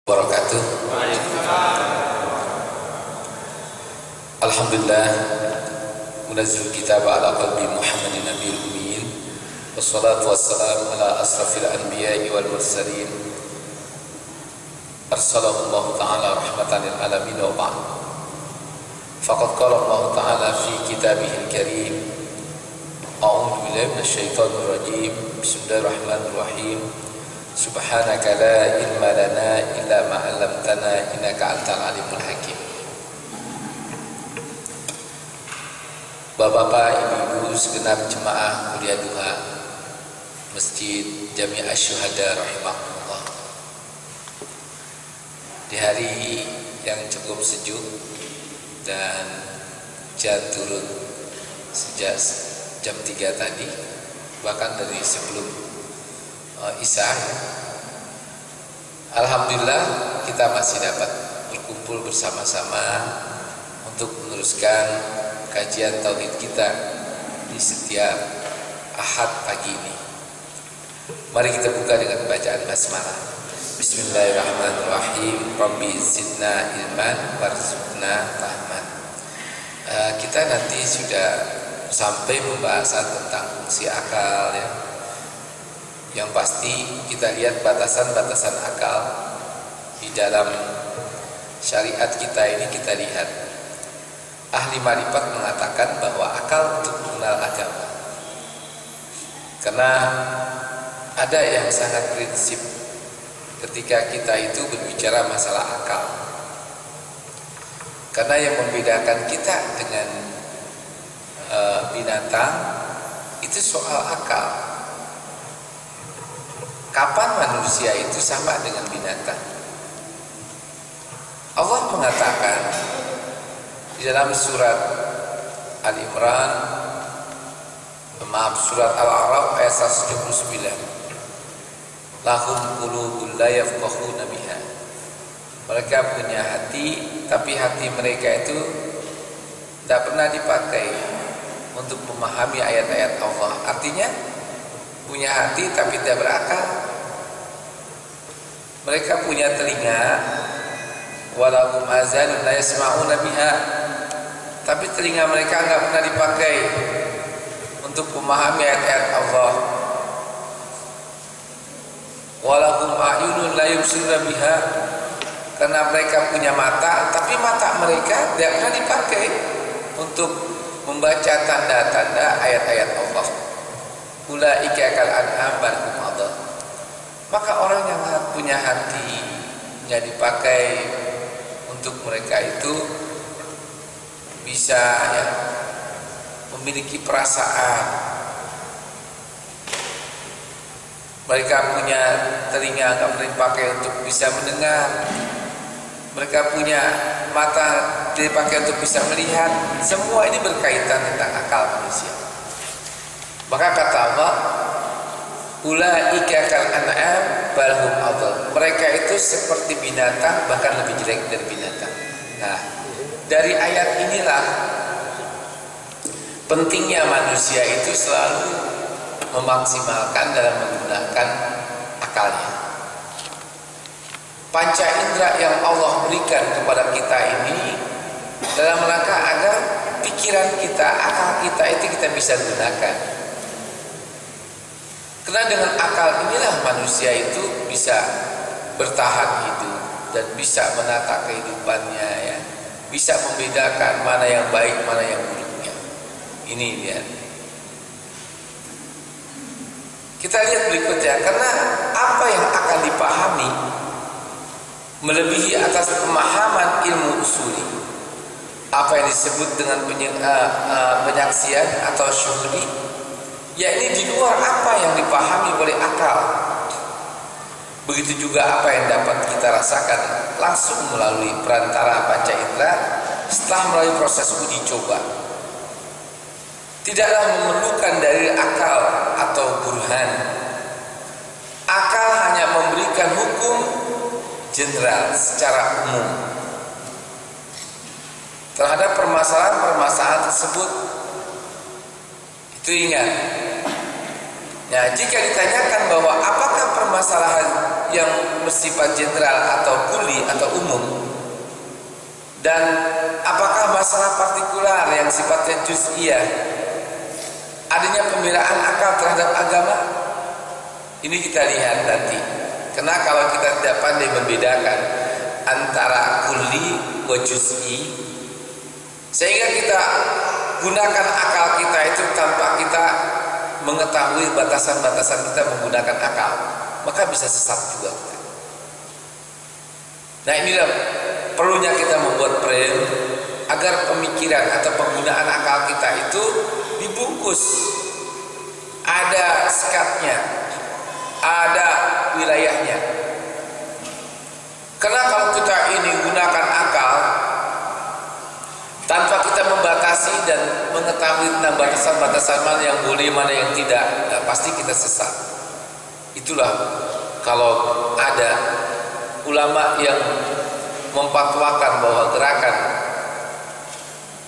Wabarakatuh. Alhamdulillah munazzil kitab ala qalbi Muhammadin nabiyil ummiin wassalatu wassalamu ala asrafil anbiya'i wal mursalin arsalahu Allah ta'ala rahmatan lil alamin wa ba'd. Faqad qala Allah ta'ala fi kitabihil karim a'udzu billahi minasyaitonir rajim bismillahirrahmanirrahim subhanaka la ilma lana illa ma 'allamtana innaka antal alimul hakim. Bapak-bapak, ibu-ibu segenap jemaah kuliah duha Masjid Jami' Asy-Syuhada rahimahullah. Di hari yang cukup sejuk dan hujan turun sejak jam 3 tadi, bahkan dari sebelum Isya. Alhamdulillah kita masih dapat berkumpul bersama-sama untuk meneruskan kajian tauhid kita di setiap Ahad pagi ini. Mari kita buka dengan bacaan basmalah. Bismillahirrahmanirrahim. Rabbi zidna ilman warzuqna fahman. Kita nanti sudah sampai pembahasan tentang fungsi akal, ya. Yang pasti kita lihat batasan-batasan akal di dalam syariat kita ini. Kita lihat ahli marifat mengatakan bahwa akal untuk mengenal agama, karena ada yang sangat prinsip ketika kita itu berbicara masalah akal. Karena yang membedakan kita dengan binatang itu soal akal. Kapan manusia itu sama dengan binatang? Allah mengatakan di dalam surat Al-Imran, surat Al-A'raf ayat 179. Lahum qulubun la yafqahuna biha. Mereka punya hati, tapi hati mereka itu tidak pernah dipakai untuk memahami ayat-ayat Allah. Artinya punya hati tapi tidak berakal. Mereka punya telinga, walahum azanun la yasma'una biha, tapi telinga mereka enggak pernah dipakai untuk memahami ayat-ayat Allah. Walahum a'yunun la yubsiruna biha, karena mereka punya mata, tapi mata mereka tidak pernah dipakai untuk membaca tanda-tanda ayat-ayat Allah. Ulaika kal an'am bal hum adall. Maka orang yang punya hati yang dipakai untuk mereka itu bisa, ya, memiliki perasaan. Mereka punya telinga nggak pernah dipakai untuk bisa mendengar. Mereka punya mata dipakai untuk bisa melihat. Semua ini berkaitan tentang akal manusia. Maka kata Allah, ulaika kal an'am bal hum adall. Mereka itu seperti binatang, bahkan lebih jelek dari binatang. Nah, dari ayat inilah pentingnya manusia itu selalu memaksimalkan dalam menggunakan akalnya. Panca indera yang Allah berikan kepada kita ini dalam rangka agar pikiran kita, akal kita itu kita bisa gunakan. Karena dengan akal inilah manusia itu bisa bertahan hidup dan bisa menata kehidupannya, ya. Bisa membedakan mana yang baik, mana yang buruknya. Ini lihat. Kita lihat berikutnya, karena apa yang akan dipahami melebihi atas pemahaman ilmu usuli. Apa yang disebut dengan penyaksian atau syuhudi, ya, ini di luar apa yang dipahami oleh akal. Begitu juga apa yang dapat kita rasakan langsung melalui perantara panca indera setelah melalui proses uji coba. Tidaklah memerlukan dari akal atau burhan. Akal hanya memberikan hukum general secara umum terhadap permasalahan-permasalahan tersebut. Itu ingat. Nah, jika ditanyakan bahwa apakah permasalahan yang bersifat general atau kulli Dan apakah masalah partikular yang sifatnya juz'iyah, adanya pembelaan akal terhadap agama? Ini kita lihat nanti. Karena kalau kita tidak pandai membedakan antara kulli wa juz'i, sehingga kita gunakan akal kita itu tanpa kita mengetahui batasan-batasan kita menggunakan akal, maka bisa sesat juga kita. Nah, inilah perlunya kita membuat frame agar pemikiran atau penggunaan akal kita itu dibungkus, ada sekatnya, ada wilayahnya. Karena kalau kita ini gunakan akal tanpa kita membatasi dan mengetahui tentang batasan-batasan mana yang boleh, mana yang tidak, nah, pasti kita sesat. Itulah kalau ada ulama yang memfatwakan bahwa gerakan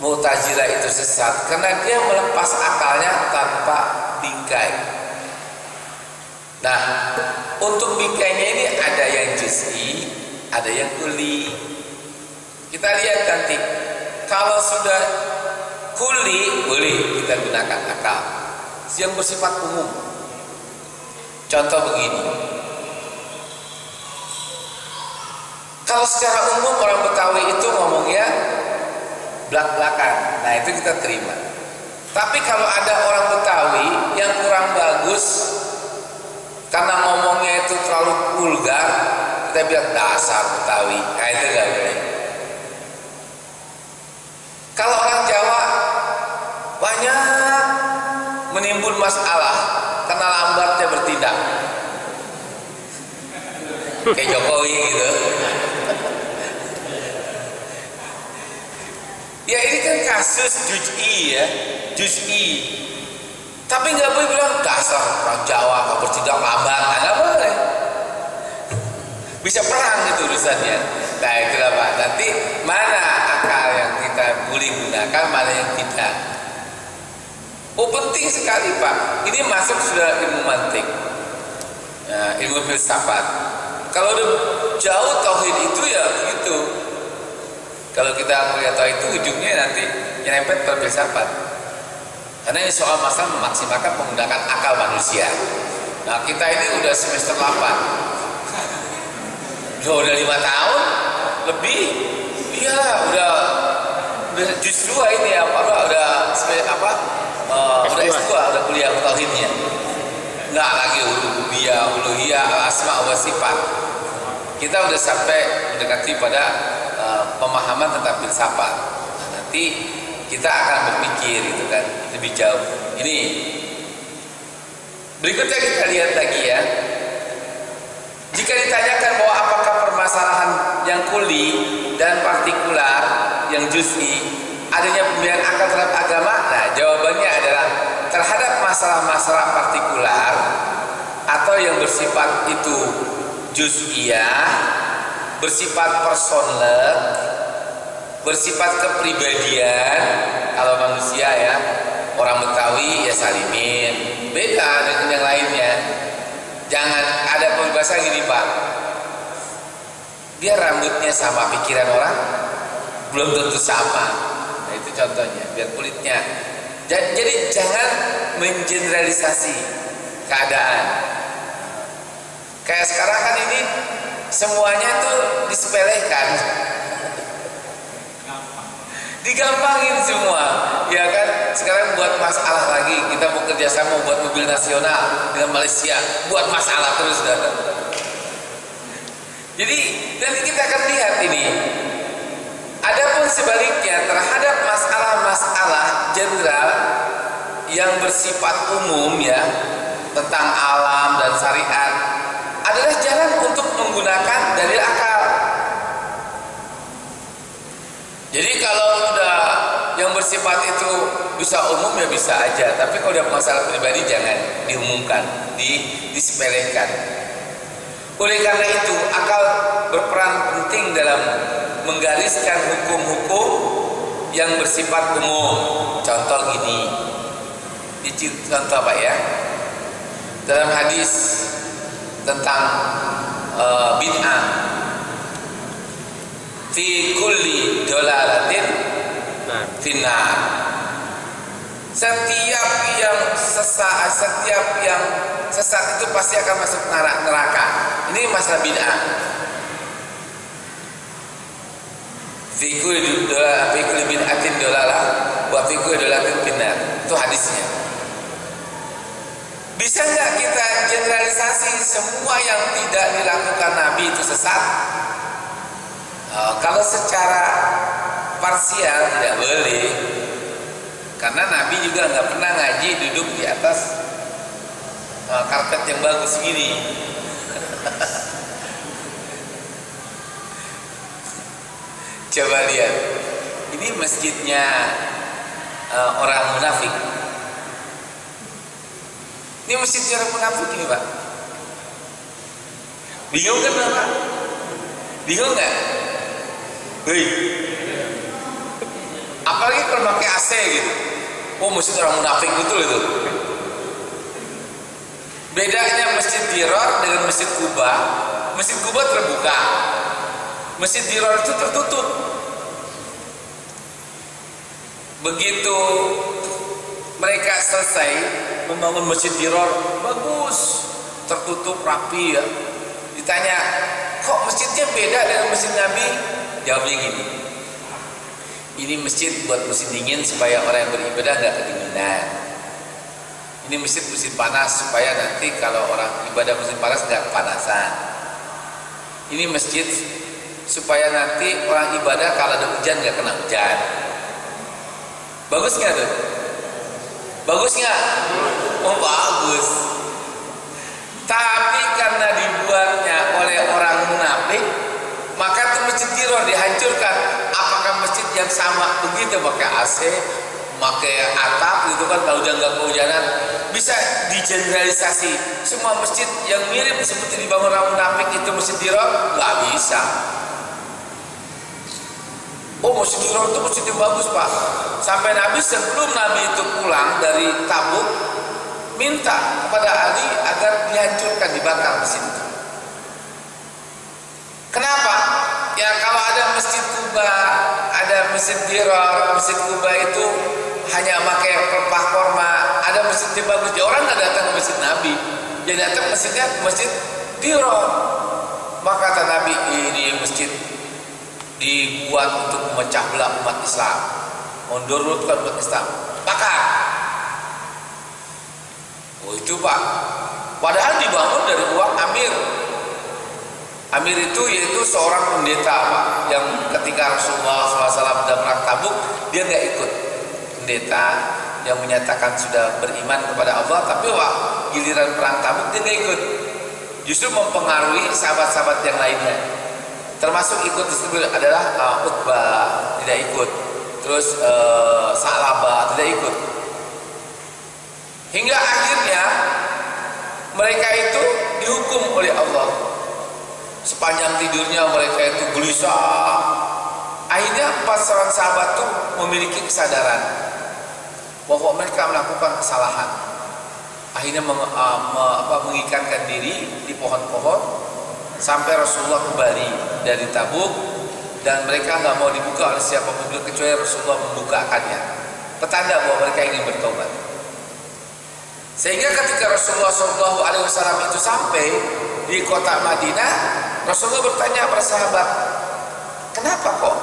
Mu'tazilah itu sesat karena dia melepas akalnya tanpa bingkai. Nah, untuk bingkainya ini ada yang juz'i, ada yang kulli. Kita lihat nanti. Kalau sudah kulli boleh kita gunakan akal yang bersifat umum. Contoh begini. Kalau secara umum orang Betawi itu ngomongnya blak-blakan, nah itu kita terima. Tapi kalau ada orang Betawi yang kurang bagus karena ngomongnya itu terlalu vulgar, kita bilang dasar Betawi, nah itu gak boleh. Kalau orang Jawa banyak menimbul masalah karena lambatnya bertindak, kayak Jokowi gitu. Ya ini kan kasus juz'i ya, juz'i. Tapi nggak boleh bilang dasar orang Jawa kalau bertindak lambat, nggak boleh. Bisa perang itu urusannya. Nah itulah Pak. Nanti mana akal yang kita boleh gunakan, mana yang tidak. Oh penting sekali Pak. Ini masuk sudah ilmu mantik, nah, ilmu filsafat. Kalau udah jauh tauhid itu ya begitu. Kalau kita melihat itu ujungnya nanti nyerempet ke filsafat. Karena ini soal masalah memaksimalkan menggunakan akal manusia. Nah kita ini udah semester 8, udah 5 tahun lebih, iyalah udah justru ini udah S2, udah kuliah tauhidnya. Nggak lagi uluhiyah, asma wa sifat. Kita udah sampai mendekati pada pemahaman tentang filsafat. Nah, nanti kita akan berpikir gitu kan lebih jauh. Ini berikutnya kita lihat lagi ya. Jika ditanyakan bahwa apakah permasalahan yang kulli dan partikular, yang juz'i, adanya pembelaan akal terhadap agama, nah jawabannya adalah terhadap masalah-masalah partikular atau yang bersifat itu juz'iyah, bersifat personal, bersifat kepribadian. Kalau manusia ya, orang Betawi ya Salimin, beda dengan yang lainnya. Jangan ada peribahasa gini Pak, biar rambutnya sama pikiran orang belum tentu sama. Nah itu contohnya, biar kulitnya. Jadi jangan mengeneralisasi keadaan. Kayak sekarang kan ini semuanya tuh disepelekan, digampangin semua, ya kan? Sekarang buat masalah lagi, kita mau kerjasama buat mobil nasional dengan Malaysia, buat masalah terus datang. Jadi nanti kita akan lihat ini. Adapun sebaliknya terhadap masalah-masalah general yang bersifat umum ya tentang alam dan syariat adalah jalan untuk menggunakan dalil akal. Jadi kalau udah yang bersifat itu bisa umum ya bisa aja, tapi kalau udah masalah pribadi jangan diumumkan, disepelekan. Oleh karena itu akal berperan penting dalam menggariskan hukum-hukum yang bersifat umum. Contoh gini, contoh apa ya? Dalam hadis tentang bid'ah, fi kulli dolalatin finnar. Setiap yang sesat itu pasti akan masuk neraka. Ini masalah bid'ah. Fi kulli bid'atin dolalah wa fi kulli dolalatin finnar. Itu hadisnya. Bisa nggak kita generalisasi semua yang tidak dilakukan Nabi itu sesat? Kalau secara parsial tidak boleh, karena Nabi juga nggak pernah ngaji duduk di atas karpet yang bagus gini. Coba lihat, ini masjidnya orang munafik. Ini masjidnya orang munafik ini, Pak. Bingung kan, Pak? Bingung nggak? Hei, apalagi kalau pakai AC gitu. Oh, masjid orang munafik betul itu. Bedanya Masjid Dirar dengan Masjid Kuba. Masjid Kuba terbuka, Masjid Dirar itu tertutup. Begitu mereka selesai membangun Masjid Dirar, bagus, tertutup rapi ya. Ditanya, kok masjidnya beda dengan masjid Nabi? Jawabnya gini, ini masjid buat musim dingin supaya orang yang beribadah nggak kedinginan. Ini masjid musim panas supaya nanti kalau orang ibadah musim panas nggak kepanasan. Ini masjid supaya nanti orang ibadah kalau ada hujan nggak kena hujan. Bagus nggak tuh? Bagus nggak? Oh bagus. Tapi karena dibuatnya oleh orang munafik, maka tuh Masjid Dirar dihancurkan. Apakah masjid yang sama begitu pakai AC, pakai atap gitu kan, kalau udah nggak kehujanan, bisa digeneralisasi semua masjid yang mirip seperti dibangun orang munafik itu Masjid Dirar? Nggak bisa. Oh, Masjid Dirar itu masjid yang bagus, Pak. Sampai Nabi sebelum Nabi itu pulang dari Tabuk minta kepada Ali agar dihancurkan, dibakar masjid itu. Kenapa? Ya kalau ada Masjid Kuba, ada Masjid Dirar, Masjid Kuba itu hanya pakai pelepah korma, ada masjid yang bagus, ya orang nggak datang ke masjid Nabi, jadi datang masjidnya Masjid Dirar. Maka kata Nabi, ini masjid dibuat untuk memecah belah umat Islam, mendurutkan umat Islam, bakar. Oh itu Pak, padahal dibangun dari uang Amir. Amir itu yaitu seorang pendeta, Pak, yang ketika Rasulullah SAW dalam perang Tabuk dia nggak ikut. Pendeta yang menyatakan sudah beriman kepada Allah, tapi Pak, giliran perang Tabuk dia nggak ikut. Justru mempengaruhi sahabat-sahabat yang lainnya. Termasuk ikut disebut adalah Utbah tidak ikut, terus Sa'labah tidak ikut. Hingga akhirnya mereka itu dihukum oleh Allah. Sepanjang tidurnya mereka itu gelisah. Akhirnya 4 orang sahabat itu memiliki kesadaran bahwa mereka melakukan kesalahan. Akhirnya mengikatkan diri di pohon-pohon sampai Rasulullah kembali dari Tabuk, dan mereka nggak mau dibuka oleh siapapun kecuali Rasulullah membukakannya, petanda bahwa mereka ingin bertobat. Sehingga ketika Rasulullah SAW itu sampai di kota Madinah, Rasulullah bertanya para sahabat, kenapa kok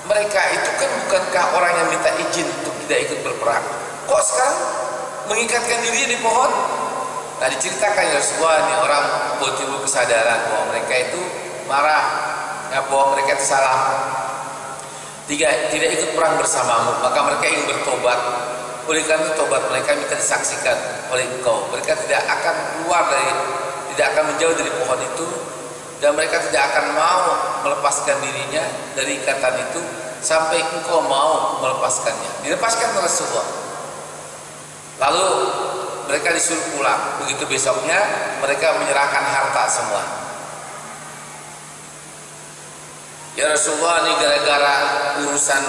mereka itu kan bukankah orang yang minta izin untuk tidak ikut berperang, kok sekarang mengikatkan diri di pohon? Nah diceritakan ya Rasulullah, ini orang timbul kesadaran bahwa mereka itu marah, ya, bahwa mereka itu salah, tidak ikut perang bersamamu, maka mereka ingin bertobat. Oleh karena tobat mereka minta disaksikan oleh engkau. Mereka tidak akan tidak akan menjauh dari pohon itu, dan mereka tidak akan mau melepaskan dirinya dari ikatan itu sampai engkau mau melepaskannya. Dilepaskan oleh Rasulullah. Lalu mereka disuruh pulang. Begitu besoknya mereka menyerahkan harta semua. Ya Rasulullah, ini gara-gara urusan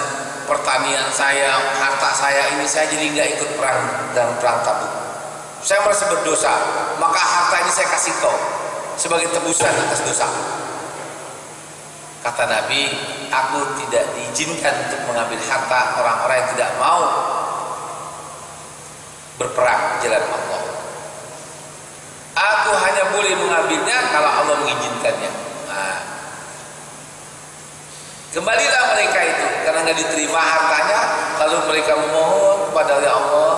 pertanian saya, harta saya ini, saya jadi nggak ikut perang dalam perang Tabuk. Saya merasa berdosa, maka harta ini saya kasih kau sebagai tebusan atas dosa. Kata Nabi, aku tidak diizinkan untuk mengambil harta orang-orang yang tidak mau berperang di jalan Allah. Aku hanya boleh mengambilnya kalau Allah mengizinkannya. Nah, kembalilah mereka itu karena nggak diterima hartanya, lalu mereka memohon kepada Allah,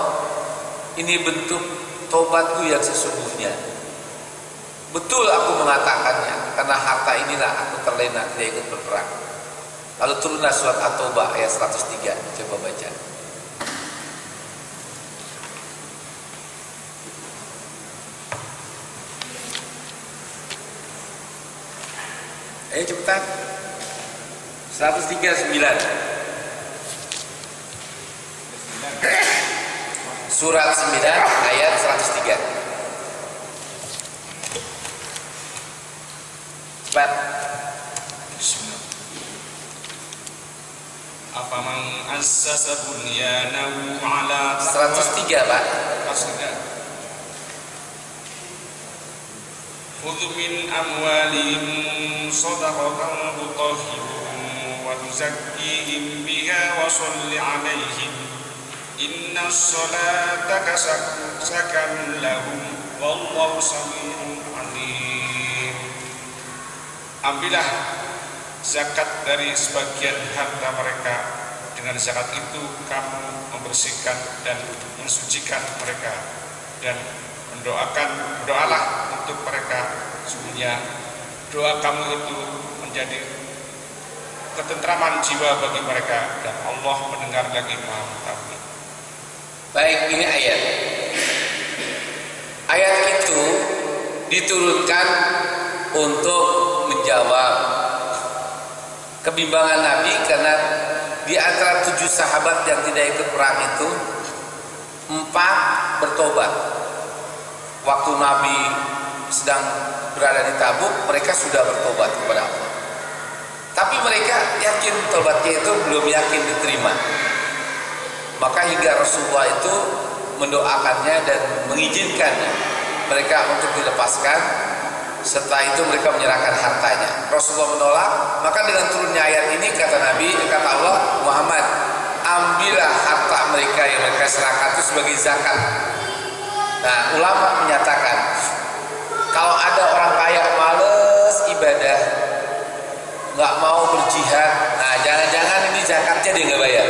ini bentuk tobatku yang sesungguhnya. Betul aku mengatakannya, karena harta inilah aku terlena tidak ikut berperang. Lalu turunlah surat At-Taubah ayat 103. Coba baca. Ayo cepetan. 139. Surat 9 ayat 103. Cepat. Afaman assasa bunyanahu ala 103, Pak. Khudh min amwalihim shadaqatan tutahhiruhum wa tuzakkihim biha wa shalli 'alaihim inna sholata sakanun lahum wallahu sami'un 'alim. Ambillah zakat dari sebagian harta mereka, dengan zakat itu kamu membersihkan dan mensucikan mereka, dan berdoalah untuk mereka, sesungguhnya doa kamu itu menjadi ketentraman jiwa bagi mereka, dan Allah mendengar lagi Maha mengetahui. Baik, ini ayat. Ayat itu diturunkan untuk menjawab kebimbangan Nabi, karena di antara 7 sahabat yang tidak ikut perang itu 4 bertobat. Waktu Nabi sedang berada di Tabuk, mereka sudah bertobat kepada Allah. Tapi mereka yakin tobatnya itu belum yakin diterima. Maka hingga Rasulullah itu mendoakannya dan mengizinkannya mereka untuk dilepaskan. Setelah itu mereka menyerahkan hartanya. Rasulullah menolak. Maka dengan turunnya ayat ini, kata Nabi, kata Allah, Muhammad, ambillah harta mereka yang mereka serahkan itu sebagai zakat. Nah, ulama menyatakan kalau ada orang kaya males ibadah, nggak mau berjihad, nah jangan-jangan ini zakatnya dia nggak bayar.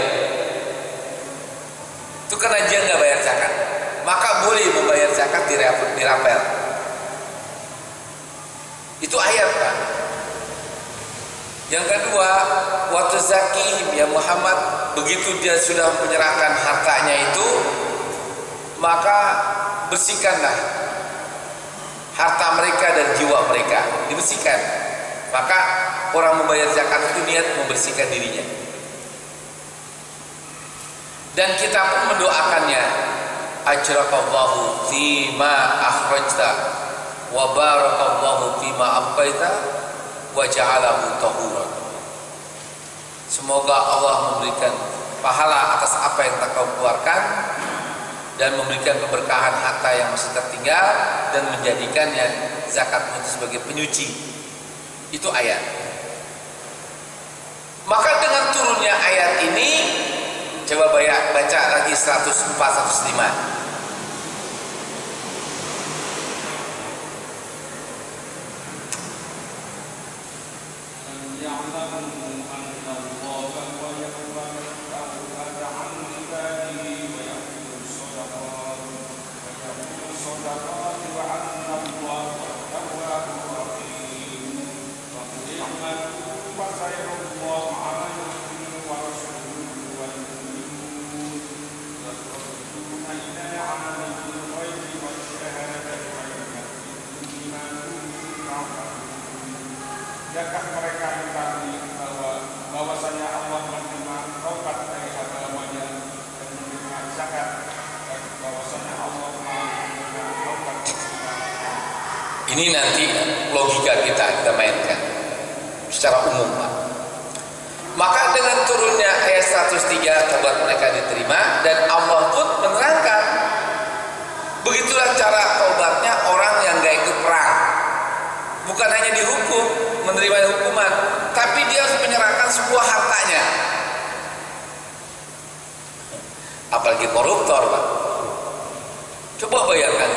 Itu karena dia nggak bayar zakat. Maka boleh membayar zakat di rapel. Itu ayat, Pak. Yang kedua, waktu zakihim, ya Muhammad, begitu dia sudah menyerahkan hartanya itu, maka bersihkanlah harta mereka dan jiwa mereka, dibersihkan. Maka orang membayar zakat itu niat membersihkan dirinya. Dan kita pun mendoakannya, ajrakallahu fima akhrajta wa barakallahu fima abqaita wa ja'alahu tahuran. Semoga Allah memberikan pahala atas apa yang tak kau keluarkan dan memberikan keberkahan harta yang masih tertinggal dan menjadikannya zakatmu itu sebagai penyuci. Itu ayat. Maka dengan turunnya ayat ini, coba baca lagi 104 105. Adakah mereka mengetahui bahwasanya Allah menerima taubat dari hamba-hambanya dan menerima zakat, dan bahwasanya Allah menerima taubat dari hamba-hambanya? Ini nanti logika kita mainkan secara umum, Pak. Maka dengan turunnya ayat 103, taubat mereka diterima, dan Allah pun menerangkan begitulah cara taubatnya orang yang gak ikut perang. Bukan hanya dihukum, menerima hukuman, tapi apalagi koruptor Pak. Coba bayangkan